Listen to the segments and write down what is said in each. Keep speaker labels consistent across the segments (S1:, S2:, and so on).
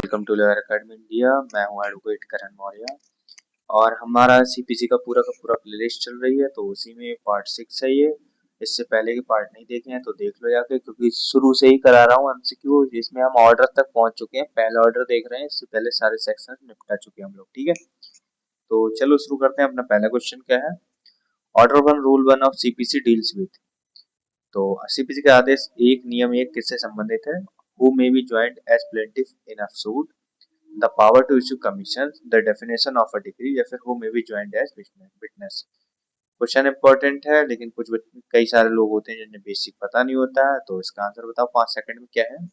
S1: Welcome to lawyer academy India. मैं हूं advocate करण मौर्य और हमारा सीपीसी का पूरा प्लेलिस्ट चल रही है, तो उसी में पार्ट 6 है ये। इससे पहले के पार्ट नहीं देखे हैं तो देख लो जाके, क्योंकि शुरू से ही करा रहा हूँ एमसीक्यू, जिसमें हम ऑर्डर तक पहुंच चुके हैं। पहला ऑर्डर देख रहे हैं, इससे पहले सारे सेक्शन निपटा चुके हैं हम लोग। ठीक है, तो चलो शुरू करते हैं। अपना पहला क्वेश्चन क्या है? Order 1 rule 1 of CPC deals with. तो सीपीसी के आदेश एक नियम एक किससे संबंधित है? Who may be joint as plaintiff in a suit, the power to issue commission, the definition of a decree, या फिर who may be joint as witness. Question important है, लेकिन कई सारे लोग होते हैं जिन्हें बेसिक पता नहीं होता है। तो इसका आंसर बताओ 5 सेकंड में क्या है?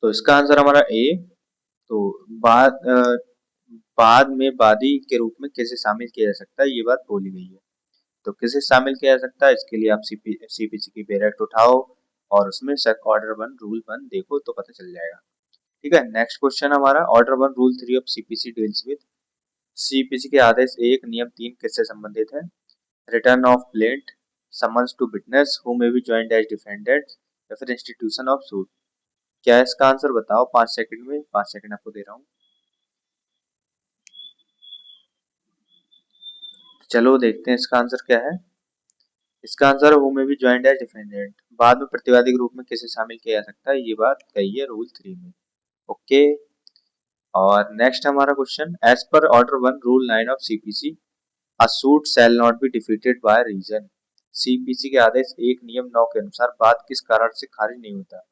S1: तो इसका आंसर हमारा ए। तो बाद में वादी के रूप में किसे शामिल किया जा सकता है, ये बात बोली गई है। तो किसे शामिल किया जा सकता है, इसके लिए आप सीपीसी की डायरेक्ट उठाओ और उसमें ऑर्डर 1 रूल 1 देखो तो पता चल जाएगा। ठीक है, नेक्स्ट क्वेश्चन हमारा order 1 rule 3 of CPC deals with. CPC के आदेश एक नियम 3 किससे संबंधित है? Return of plaint, summons to witness, who may be joint as defendant, या फिर इंस्टीट्यूशन ऑफ सूट। क्या है इसका आंसर बताओ 5 सेकंड में? 5 सेकंड आपको दे रहा हूँ। चलो देखते हैं इसका आंसर क्या है। इसका आंसर हु में भी ज्वाइंट एज डिफेंडेंट, बाद में प्रतिवादी के रूप में किसे शामिल किया जा सकता है, ये बात कही है रूल 3 में। ओके, और नेक्स्ट हमारा क्वेश्चन, एज पर order 1 rule 9 of CPC, a suit shall not be defeated by reason. CPC के आदेश एक नियम 9 के अनुसार बात किस कारण से खारिज नहीं होता?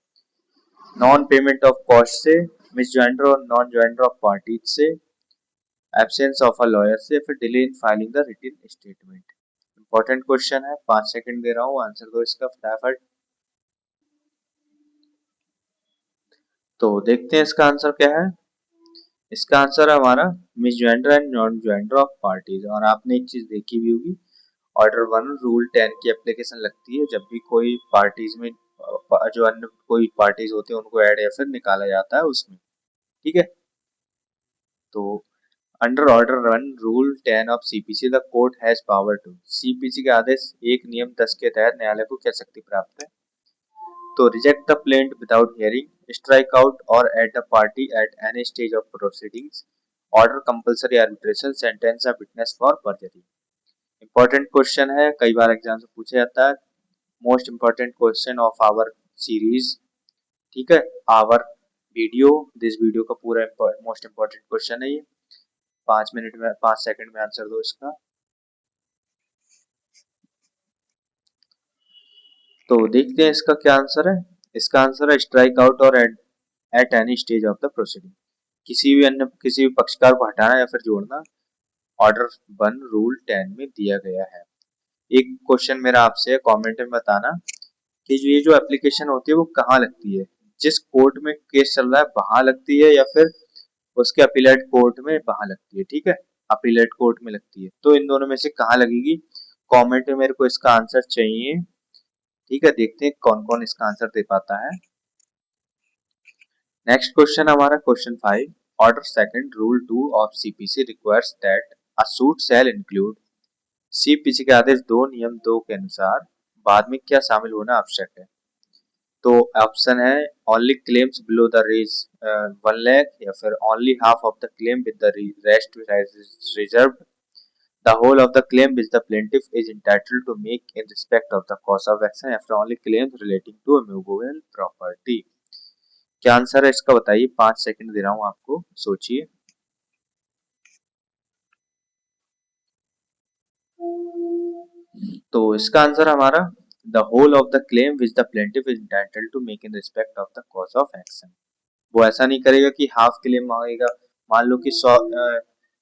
S1: नॉन पेमेंट ऑफ कॉस्ट से, मिसजॉइंडर और नॉन जॉइंडर ऑफ पार्टीज से, एब्सेंस ऑफ अ लॉयर से, फिर delay in filing the written statement. Important question है, 5 सेकंड दे रहा हूँ, आंसर दो इसका फटाफट। तो देखते हैं इसका आंसर क्या है। इसका आंसर है हमारा misjoinder and non joinder of parties. और आपने एक चीज देखी भी होगी, ऑर्डर 1 रूल 10 की एप्लीकेशन लगती है जब भी कोई पार्टीज में जो अन्य कोई पार्टीज होते हैं उनको ऐड या फिर निकाला जाता है उसमें। ठीक है, तो under order 1 rule 10 of CPC the court has power to. CPC के आदेश एक नियम 10 के तहत न्यायालय को क्या शक्ति प्राप्त है? तो reject the plaint without hearing, strike out और add the party at any stage of proceedings, order compulsory arbitration, sentence a witness for perjury. Important question है, कई बार एग्जाम से पूछा जाता है। Most important question of our series. ठीक है, आवर वीडियो, दिस वीडियो का पूरा मोस्ट इंपॉर्टेंट क्वेश्चन है ये। 5 मिनट में 5 सेकंड में आंसर दो इसका। तो देखते हैं इसका क्या आंसर है। इसका आंसर है स्ट्राइक आउट और eight any stage of the proceeding, किसी भी पक्षकार को हटाना या फिर जोड़ना ऑर्डर 1 रूल 10 में दिया गया है। एक क्वेश्चन मेरा आपसे है, कमेंट में बताना कि ये जो एप्लीकेशन होती है वो कहाँ लगती है? जिस कोर्ट में केस चल रहा है वहां लगती है, या फिर उसके अपीलेट कोर्ट में वहां लगती है? ठीक है, अपीलेट कोर्ट में लगती है। तो इन दोनों में से कहाँ लगेगी? कमेंट में मेरे को इसका आंसर चाहिए। ठीक है, देखते हैं कौन कौन इसका आंसर दे पाता है। नेक्स्ट क्वेश्चन हमारा question 5, order second rule 2 of CPC requires that a suit shall include. CPC के आदेश 2 नियम 2 के अनुसार बाद में क्या शामिल होना आवश्यक है? तो ऑप्शन है only claims below the raise 1 lakh, या फिर only half of the claim with the rest reserve, the whole of the claim which the plaintiff is entitled to make in respect of the cause of action after only claims relating to a movable property। क्या answer है इसका बताइए? 5 second दे रहा हूं आपको, सोचिए। तो इसका आंसर हमारा the whole of the claim which the plaintiff is entitled to make in respect of the cause of action. वो ऐसा नहीं करेगा कि हाफ क्लेम मांगेगा। मान लो कि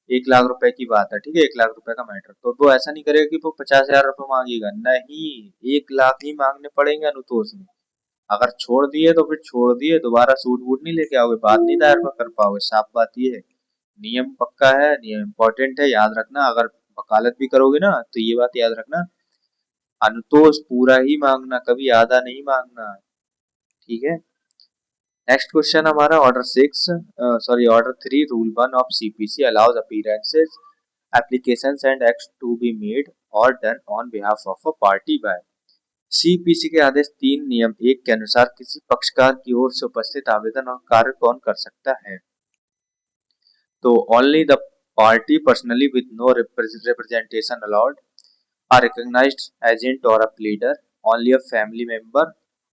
S1: 1 लाख रुपए की बात है, ठीक है, 1 लाख रुपए का मैटर, तो वो ऐसा नहीं करेगा कि वो 50,000 रुपए मांगेगा। नहीं, 1 लाख ही मांगने पड़ेंगे अनुतोष में। अगर छोड़ दिए तो फिर छोड़ दिए, दोबारा सूट वूट नहीं लेके आओगे, बात नहीं दायर कर पाओगे। साफ बात ये है, नियम पक्का है, नियम इम्पोर्टेंट है, याद रखना। अगर वकालत भी करोगे ना तो ये बात याद रखना, अनुतोष पूरा ही मांगना, कभी आधा नहीं मांगना। ठीक है, नेक्स्ट क्वेश्चन हमारा order 3 rule 1 of CPC allows appearances, applications and acts to be made or done on behalf of a party by. CPC के आदेश 3 नियम 1 के अनुसार किसी पक्षकार की ओर से उपस्थित आवेदन और कार्य कौन कर सकता है? तो only the party personally with no representation allowed, a recognized agent or a pleader, only a family member,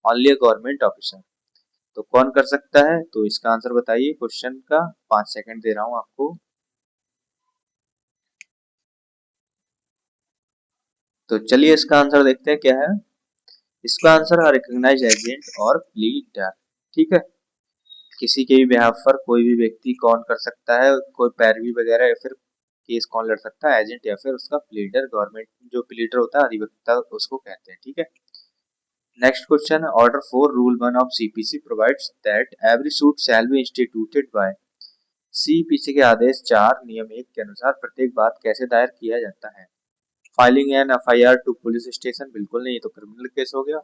S1: only a government officer। तो कौन कर सकता है? तो इसका आंसर बताइए क्वेश्चन का। 5 सेकंड दे रहा हूं आपको। तो चलिए इसका आंसर देखते हैं क्या है। इसका आंसर है रिकॉग्नाइज एजेंट और प्लीडर। ठीक है, किसी के भी बिहाफ पर कोई भी व्यक्ति कौन कर सकता है, कोई पैरवी वगैरह या फिर केस कौन लड़ सकता है? एजेंट या फिर उसका प्लीडर। गवर्नमेंट जो प्लीडर होता है, अधिवक्ता उसको कहते हैं। ठीक है, नेक्स्ट क्वेश्चन है order 4 rule 1 of CPC provides that every suit shall be instituted by. CPC के आदेश 4 नियम 1 के अनुसार प्रत्येक बात कैसे दायर किया जाता है? Filing an FIR to police station, बिल्कुल नहीं, ये तो क्रिमिनल केस हो गया।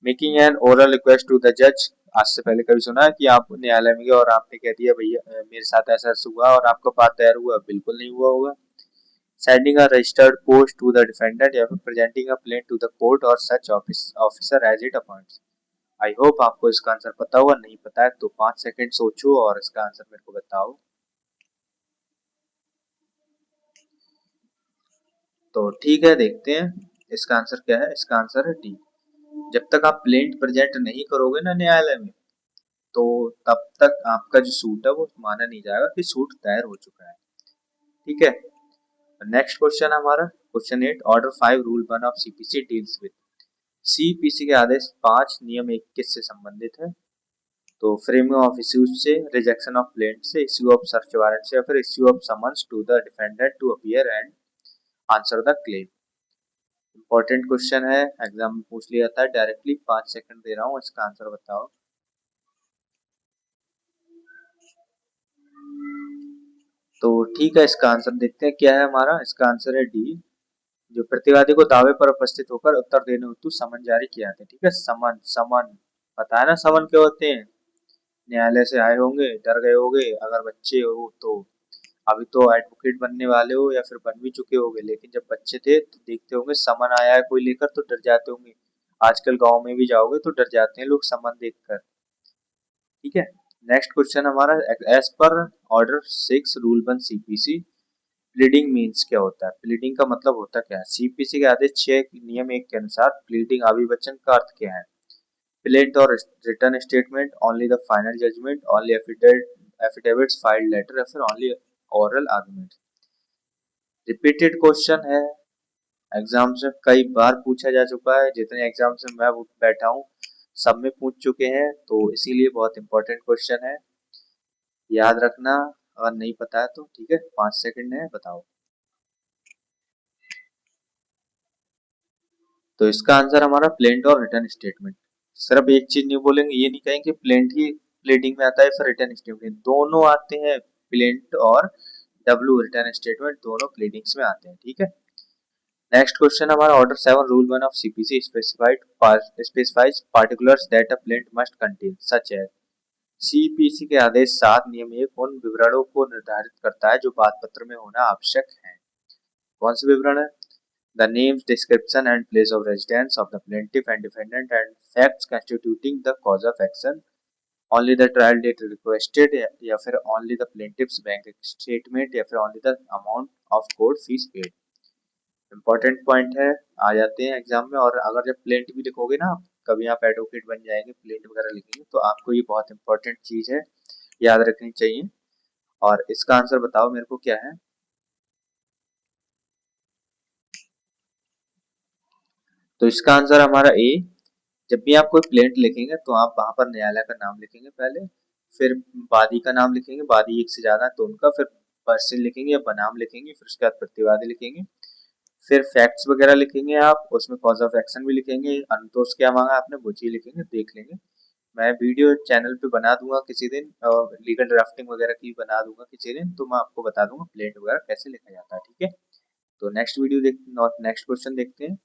S1: Making an oral request to the जज, आज से पहले कभी सुना है कि आप न्यायालय में गए और आपने कह दिया भैया मेरे साथ ऐसा हुआ और आपका बात दायर हुआ? बिल्कुल नहीं हुआ होगा। Sending a registered post to the defendant या फिर presenting a plain to the court or such officer as it appoints. I hope आपको इसका आंसर पता हुआ। नहीं पता है तो 5 सेकंड सोचो और इसका आंसर मेरे को बताओ। तो ठीक है, देखते हैं इसका आंसर क्या है। इसका आंसर है डी। जब तक आप प्लेंट प्रेजेंट नहीं करोगे ना न्यायालय में, तो तब तक आपका जो सूट है वो माना नहीं जाएगा कि सूट दायर हो चुका है। ठीक है, नेक्स्ट क्वेश्चन हमारा question 8 order 5 rule 1 of CPC deals with. CPC के आदेश 5 नियम 1 किससे संबंधित है? तो फ्रेमिंग ऑफ इश्यूज से, रिजेक्शन ऑफ प्लेंट से, इश्यू ऑफ सर्च वारंट से, या फिर issue of summons to the defendant to appear and answer the claim. Important question है, एग्जाम में पूछ लिया था डायरेक्टली। 5 सेकंड दे रहा हूँ, इसका आंसर बताओ। तो ठीक है, इसका आंसर देखते हैं क्या है हमारा। इसका आंसर है डी। जो प्रतिवादी को दावे पर उपस्थित होकर उत्तर देने हेतु समन जारी किया जाता है। ठीक है, समन समन पता है ना समन क्या होते हैं? न्यायालय से आए होंगे, डर गए होंगे, अगर बच्चे हो तो अभी तो एडवोकेट बनने वाले हो या फिर बन भी चुके होंगे, लेकिन जब बच्चे थे तो देखते होंगे समन आया है कोई लेकर तो डर जाते होंगे। आजकल गांव में भी जाओगे तो डर जाते हैं लोग समन देखकर। ठीक है, नेक्स्ट क्वेश्चन हमारा एज पर order 6 rule 1 CPC pleading means क्या होता है? प्लीडिंग का मतलब होता क्या है? सीपीसी के आदेश 6 नियम 1 के अनुसार प्लीडिंग अभिवचन का अर्थ क्या है? प्लेंट और written statement, only the final judgment, only affidavits filed later, या फिर only oral argument. Repeated question है, एग्जाम से कई बार पूछा जा चुका है। जितने एग्जाम से मैं बैठा हूँ सब में पूछ चुके हैं, तो इसीलिए बहुत इंपॉर्टेंट क्वेश्चन है, याद रखना। अगर नहीं पता है तो ठीक है, 5 सेकंड है, बताओ। तो इसका आंसर हमारा प्लेंट और रिटर्न स्टेटमेंट। सिर्फ एक चीज नहीं बोलेंगे, ये नहीं कहेंगे प्लेंट ही प्लेटिंग में आता है फिर रिटर्न स्टेटमेंट, दोनों आते हैं। प्लेंट और डब्ल्यू रिटर्न स्टेटमेंट दोनों प्लेटिंग्स में आते हैं। ठीक है, नेक्स्ट क्वेश्चन हमारा order 7 rule 1 of CPC specifies particulars that a plaint must contain such as. CPC के आदेश 7 नियम 1 उन विवरणों को निर्धारित करता है जो बात पत्र में होना आवश्यक है। कौन से विवरण है? The names, description and place of residence of the plaintiff and defendant and facts constituting the cause of action, only the trial date requested, या फिर only the plaintiff's bank statement, या फिर only the amount of court fees paid। Important point है, आ जाते हैं exam में। और अगर जब प्लेंट भी लिखोगे ना, कभी आप एडवोकेट बन जाएंगे, प्लेंट वगैरह लिखेंगे, तो आपको ये बहुत इंपॉर्टेंट चीज है, याद रखनी चाहिए। और इसका आंसर बताओ मेरे को क्या है। तो इसका आंसर हमारा ए। जब भी आप कोई प्लेंट लिखेंगे तो आप वहां पर न्यायालय का नाम लिखेंगे पहले, फिर वादी का नाम लिखेंगे, वादी एक से ज्यादा है तो उनका, फिर पर्सन लिखेंगे या बनाम लिखेंगे, फिर उसके बाद प्रतिवादी लिखेंगे, फिर फैक्ट्स वगैरह लिखेंगे आप, उसमें कॉज ऑफ एक्शन भी लिखेंगे, अनुतोष क्या मांगा आपने वो चीज लिखेंगे, देख लेंगे। मैं वीडियो चैनल पे बना दूंगा किसी दिन, और लीगल ड्राफ्टिंग वगैरह की बना दूंगा किसी दिन, तो मैं आपको बता दूंगा प्लेंट वगैरह कैसे लिखा जाता है। ठीक है, तो नेक्स्ट वीडियो देख नेक्स्ट क्वेश्चन देखते हैं।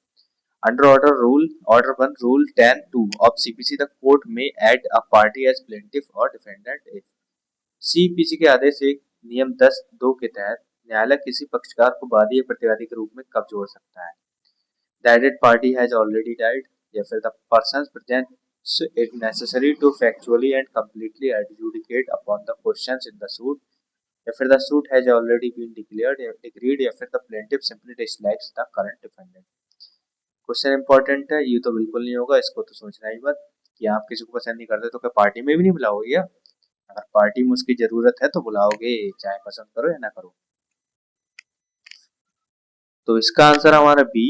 S1: Under Order 1, Rule 10(2) of CPC, the court may add a party as plaintiff or defendant if। CPC के आदेश एक नियम 10(2) के तहत न्यायालय किसी पक्षकार को वादी या प्रतिवादी के रूप में कब जोड़ सकता है? The added party has already died, या फिर the person presence it necessary to factually and completely adjudicate upon the questions in the suit, या फिर the suit has already been declared या डिग्रीड, या फिर the plaintiff simply dislikes the current defendant. Question important है, ये तो बिल्कुल नहीं होगा, इसको तो सोचना ही मत कि आप किसी को पसंद नहीं करते तो क्या पार्टी में भी नहीं बुलाओगे क्या? अगर पार्टी में उसकी जरूरत है तो बुलाओगे, चाहे पसंद करो या ना करो। तो इसका आंसर हमारा बी।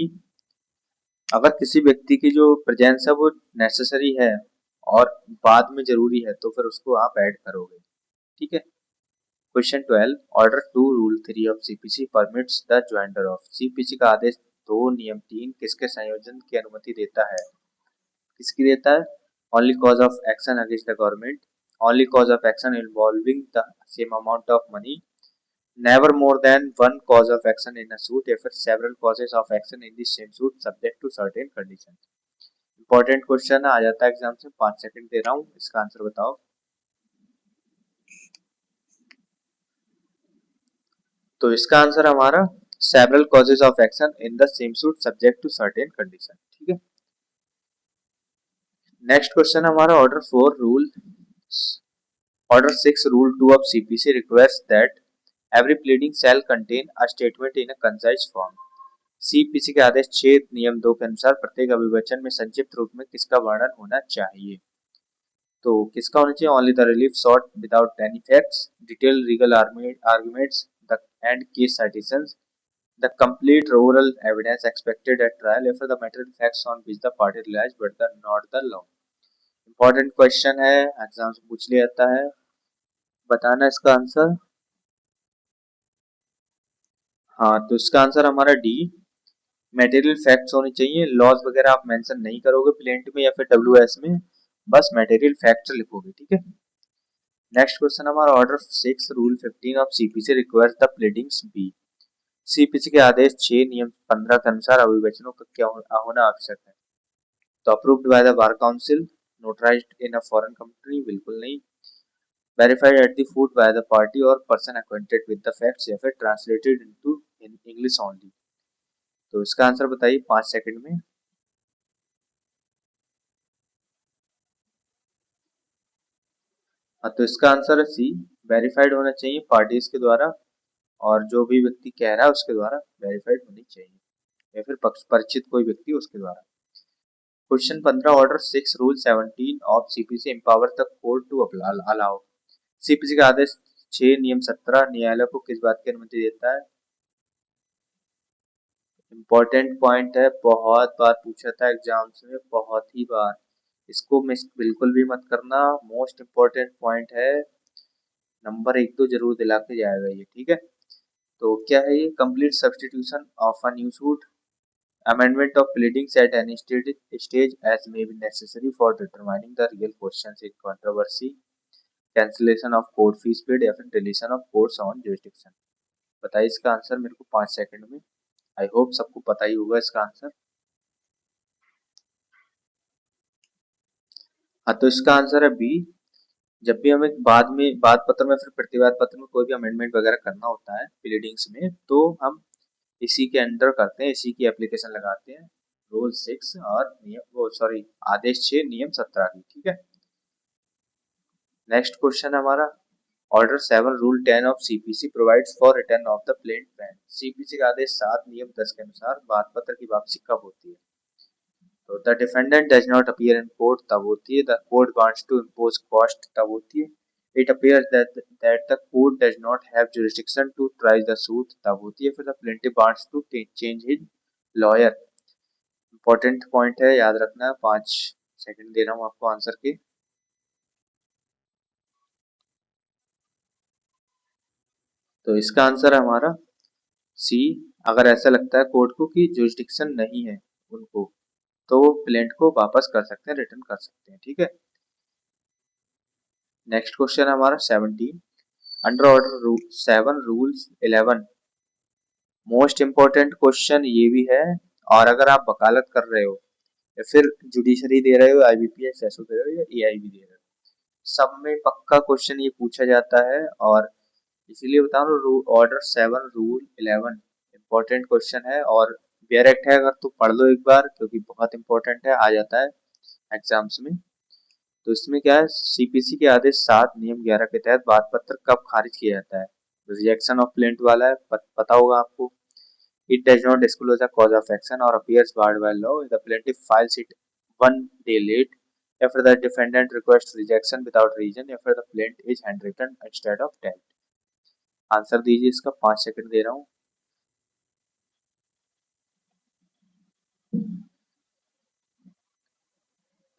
S1: अगर किसी व्यक्ति की जो प्रेजेंस है वो नेसेसरी है और बाद में जरूरी है तो फिर उसको आप ऐड करोगे, ठीक है। Question 12, order 2 rule 3 of CPC permits the ज्वाइंटर of. CPC का आदेश 2 नियम 3 किसके संयोजन की अनुमति देता है? किसकी देता है? Only cause of action against the government, only cause of action involving the same amount of money, never more than one cause of action in a suit, या फिर several causes of action in the same suit subject to certain conditions। Important question आ जाता है exam से, 5 second दे रहा हूँ, इसका answer बताओ। तो इसका आंसर हमारा several causes of action in the same suit subject to certain condition, ठीक है। नेक्स्ट क्वेश्चन हमारा order 6 rule 2 of CPC request that every pleading shall contain a statement in a concise form. CPC के आदेश 6 नियम 2 के अनुसार प्रत्येक अभिवचन में संक्षिप्त रूप में किसका वर्णन होना चाहिए? तो किसका होना चाहिए? Only the relief sought without any facts, detail legal arguments, the and case citations, the complete oral evidence expected at trial, या फिर the material facts on which the party relies but the not the law. Important question है, exam से पूछ लिया जाता है, बताना इसका आंसर। हाँ, तो इसका आंसर हमारा डी, मटेरियल फैक्ट्स होने चाहिए। लॉज वगैरह आप मेंशन नहीं करोगे प्लेंट में या फिर डब्ल्यूएस में, बस मटेरियल फैक्ट्स लिखोगे, ठीक है। नेक्स्ट क्वेश्चन हमारा order 6 rule 15 of CPC requires the pleadings be. CPC के आदेश 6 नियम 15 के अनुसार अभिवचनों का क्या होना आवश्यक है? तो approved by the bar council, notarized in a foreign country, बिल्कुल नहीं, verified at the foot by the party or person acquainted with the facts, या फिर ट्रांसलेटेड इनटू इंग्लिश ओनली। तो इसका आंसर बताइए 5 सेकंड में। हाँ, तो इसका आंसर है सी, वेरीफाइड होना चाहिए पार्टीज के द्वारा, और जो भी व्यक्ति कह रहा है उसके द्वारा वेरीफाइड होनी चाहिए, या फिर पक्ष परिचित कोई व्यक्ति उसके द्वारा। Question 15, order 6 rule 17 of CPC empower the court to allow. CPC का आदेश 6 नियम 17 न्यायालय को किस बात की अनुमति देता है? इंपॉर्टेंट पॉइंट है, बहुत बार पूछा था एग्जाम्स में, बहुत ही बार, इसको मिस बिल्कुल भी मत करना, मोस्ट इम्पोर्टेंट पॉइंट है, नंबर 1 तो जरूर दिला के जाएगा ये, ठीक है। तो क्या है ये? Complete substitution of a new suit, amendment of pleadings at any stage as may be necessary for determining the real questions in controversy, cancellation of court fees paid, या फिर deletion of courts on jurisdiction। बताइए इसका answer मेरे को 5 second में। I hope सबको पता ही होगा इसका आंसर। हाँ, तो इसका आंसर है बी। जब भी हमें बाद में वाद पत्र में फिर प्रतिवाद पत्र में कोई भी अमेंडमेंट वगैरह करना होता है प्लीडिंग्स में, तो हम इसी के अंडर करते हैं, इसी की एप्लीकेशन लगाते हैं, रूल 6 और नियम वो सॉरी आदेश 6 नियम 17 की, ठीक है। नेक्स्ट क्वेश्चन हमारा order 7 rule 10 of CPC provides for return of the plaint pan. CPC का आदेश 7 नियम 10 के अनुसार वाद पत्र की वापसी कब होती है? तो the defendant does not appear in court तब होती है, the court wants to impose cost तब होती है, it appears that the court does not have jurisdiction to try the suit तब होती है, फिर the plaintiff wants to change his lawyer. Important point है, याद रखना। 5 सेकंड दे रहा हूँ आपको आंसर के। तो इसका आंसर है हमारा सी, अगर ऐसा लगता है कोर्ट को कि जुरिस्डिक्शन नहीं है उनको, तो वो प्लेंट को वापस कर सकते हैं, रिटर्न कर सकते हैं, ठीक है। नेक्स्ट क्वेश्चन हमारा 17, under order 7 rules 11, most important question ये भी है, और अगर आप वकालत कर रहे हो या फिर जुडिशरी दे रहे हो, आईबीपीएस एसओ दे रहे हो या एआईबी दे रहे हो, सब में पक्का क्वेश्चन ये पूछा जाता है, और इसीलिए बता रहा हूँ ऑर्डर 7 रूल 11 इंपॉर्टेंट क्वेश्चन है, और वेयर एक्ट है, अगर तो पढ़ लो एक बार क्योंकि बहुत इंपॉर्टेंट है, आ जाता है एग्जाम्स में। तो इसमें क्या है, सीपीसी के आदेश 7 नियम 11 के तहत वाद पत्र कब खारिज किया जाता है। रिजेक्शन ऑफ प्लेंट वाला है, पता होगा आपको। It does not disclose the cause of action और appears barred by law, the plaintiff files it 1 day late, या फिर the defendant request rejection without reason, या फिर the plaint is handwritten instead of text. Answer दीजिए इसका, 5 second दे रहा हूँ।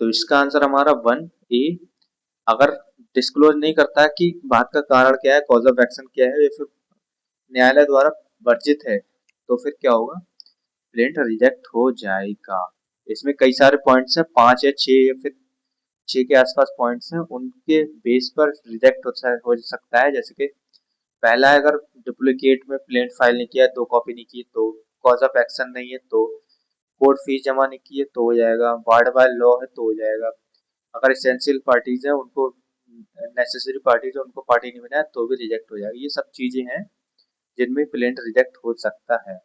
S1: तो इसका आंसर हमारा 1 A। अगर डिस्क्लोज नहीं करता कि बात का कारण क्या है, कॉज ऑफ एक्शन क्या है, या फिर न्यायालय द्वारा वर्जित है, तो फिर क्या होगा, प्लेंट रिजेक्ट हो जाएगा। इसमें कई सारे पॉइंट्स हैं, 5 या 6 या फिर 6 के आसपास पॉइंट्स हैं, उनके बेस पर रिजेक्ट हो सकता है। जैसे कि पहला है, अगर डुप्लीकेट में प्लेंट फाइल नहीं किया, 2 कॉपी नहीं की, तो कॉज ऑफ एक्शन नहीं है, तो कोर्ट फीस जमा नहीं की है तो हो जाएगा, वार्ड बाय लॉ है तो हो जाएगा। अगर एसेंशियल पार्टीज है, उनको नेसेसरी पार्टीज है, उनको पार्टी नहीं बनाया तो भी रिजेक्ट हो जाएगा। ये सब चीजें हैं जिनमें प्लेंट रिजेक्ट हो सकता है।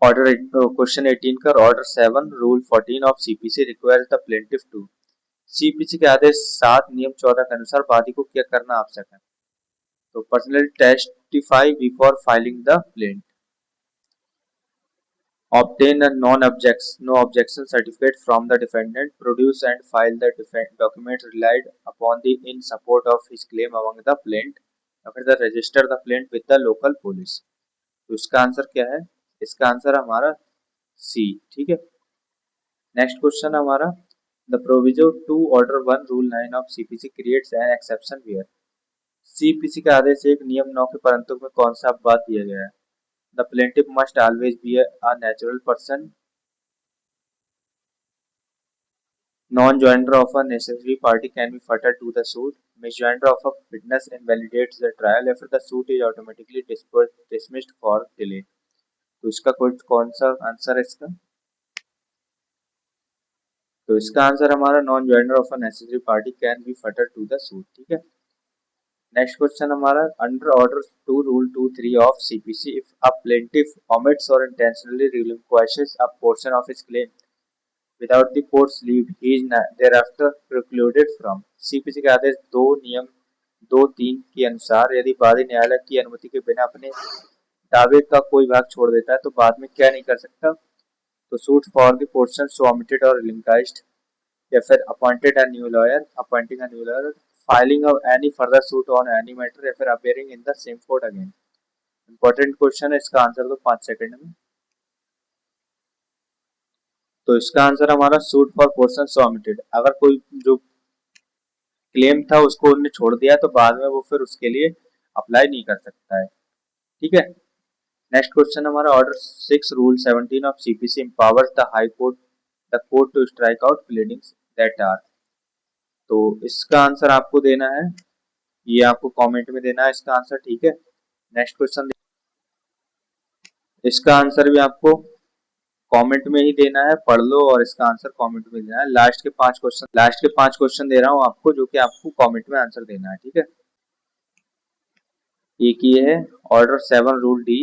S1: ऑर्डर क्वेश्चन 18 का, order 7 rule 14 of CPC requires the plaintiff to, CPC के आदेश 7 नियम 14 के अनुसार वादी को क्या करना आवश्यक है। तो personally testify before filing the plaint, obtain a no objection certificate from the defendant, produce and file the document relied upon the in support of his claim among the plaintiff, या फिर the register the plaintiff with the local police। तो इसका answer क्या है, इसका answer हमारा C. ठीक है, नेक्स्ट क्वेश्चन हमारा, the proviso to order 1 rule 9 of CPC creates an exception where, CPC का आदेश 1 नियम 9 के परंतु में कौन सा अपवाद दिया गया है। The plaintiff must always be a natural person, non-joinder of a necessary party can be further to the suit, misjoinder of a witness invalidates the trial, या फिर the suit is automatically dismissed for delay। तो इसका कौन सा answer है इसका, तो इसका आंसर हमारा non joiner of a necessary party can be फटर टू द सूट। ठीक है, नेक्स्ट क्वेश्चन हमारा, under order 2 rule 2 3 of CPC, if a plaintiff omits or intentionally relinquishes a portion of his claim without the court's leave, he is thereafter precluded from, CPC के आदेश 2 नियम 2 3 के अनुसार यदि वादी न्यायालय की अनुमति के बिना अपने दावे का कोई भाग छोड़ देता है तो बाद में क्या नहीं कर सकता। तो suit for the portion so omitted और relinquished, या फिर appointed a new lawyer, appointing a new lawyer, filing of any further suit on any matter, या फिर appearing in the same court again. Important question है, इसका answer दो 5 second में। तो इसका आंसर हमारा suit for portion so omitted, अगर कोई जो क्लेम था उसको उन्होंने छोड़ दिया तो बाद में वो फिर उसके लिए अप्लाई नहीं कर सकता है। ठीक है, नेक्स्ट क्वेश्चन हमारा, order 6 rule 17 of CPC empowers the high court the court to strike out pleadings that are. तो इसका आंसर आपको देना है, ये आपको कमेंट में देना है इसका आंसर। ठीक है, नेक्स्ट क्वेश्चन, इसका आंसर भी आपको कमेंट में ही देना है, पढ़ लो और इसका आंसर कमेंट में देना है। लास्ट के 5 क्वेश्चन दे रहा हूँ आपको, जो कि आपको कमेंट में आंसर देना है। ठीक है, एक ये है, order 7 rule D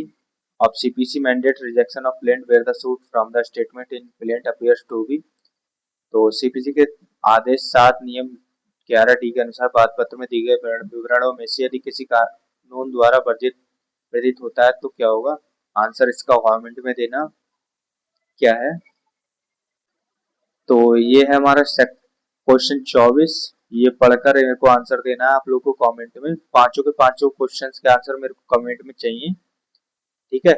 S1: of CPC mandate rejection of plaint where the suit from the statement in plaint appears to be. तो सीपीसी के आदेश 7 नियम 11 डी के अनुसार बात पत्र में दिए गए विवरणों में से यदि किसी कानून द्वारा वर्जित प्रतीत होता है तो क्या होगा। आंसर इसका कमेंट में देना क्या है। तो ये है हमारा क्वेश्चन 24, ये पढ़कर मेरे को आंसर देना है आप लोगों को कमेंट में। पांचों के पांचों क्वेश्चंस के आंसर मेरे को कमेंट में चाहिए। ठीक है,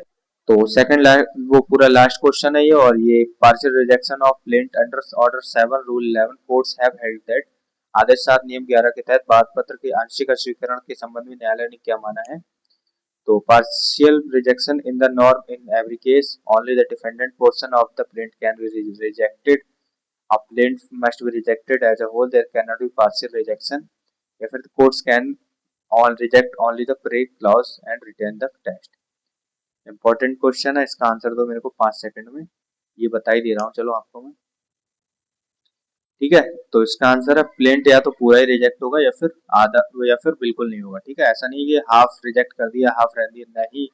S1: तो सेकंड वो पूरा लास्ट क्वेश्चन है ये, और ये partial rejection of plaint under order 7 rule 11 courts have held that, आदेश 7 नियम 11 के तहत बात पत्र के आंशिक अस्वीकरण के संबंध में न्यायालय ने क्या माना है। तो partial rejection in the norm in every case, only the defendant portion of the plaint can be rejected, a plaint must be rejected as a whole, there cannot be partial rejection, या फिर the courts can all reject only the pre clause and retain the text। Important question है, इसका answer दो मेरे को 5 second में, ये बता ही दे रहा हूँ चलो आपको मैं। ठीक है, तो इसका आंसर है प्लेंट या तो पूरा ही रिजेक्ट होगा या फिर आधा, या फिर बिल्कुल नहीं होगा। ठीक है, ऐसा नहीं कि हाफ रिजेक्ट कर दिया हाफ रह दिया, नहीं,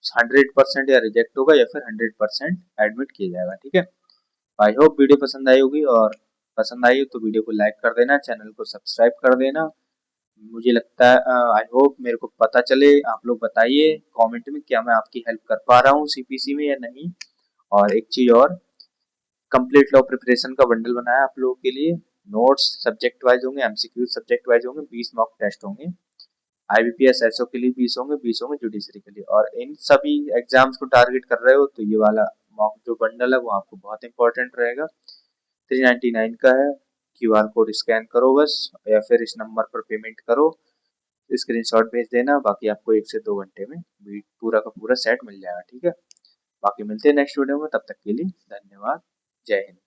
S1: 100% या रिजेक्ट होगा या फिर 100% एडमिट किया जाएगा। ठीक है, आई होप वीडियो पसंद आई होगी, और पसंद आई हो तो वीडियो को लाइक कर देना, चैनल को सब्सक्राइब कर देना। मुझे लगता है आई होप मेरे को पता चले, आप लोग बताइए कमेंट में क्या मैं आपकी हेल्प कर पा रहा हूँ सीपीसी में या नहीं। और एक चीज और, कंप्लीट लॉ प्रिपरेशन का बंडल बनाया आप लोगों के लिए। नोट्स सब्जेक्ट वाइज होंगे, एमसीक्यू सब्जेक्ट वाइज होंगे, 20 मॉक टेस्ट होंगे, आईबीपीएस एसओ के लिए 20 होंगे, 20 होंगे जुडिशरी के लिए। और इन सभी एग्जाम्स को टारगेट कर रहे हो तो ये वाला मॉक जो बंडल है वो आपको बहुत इंपॉर्टेंट रहेगा। 399 का है, क्यूआर कोड स्कैन करो बस, या फिर इस नंबर पर पेमेंट करो, स्क्रीनशॉट भेज देना, बाकी आपको 1 से 2 घंटे में पूरा का पूरा सेट मिल जाएगा। ठीक है, बाकी मिलते हैं नेक्स्ट वीडियो में, तब तक के लिए धन्यवाद, जय हिंद।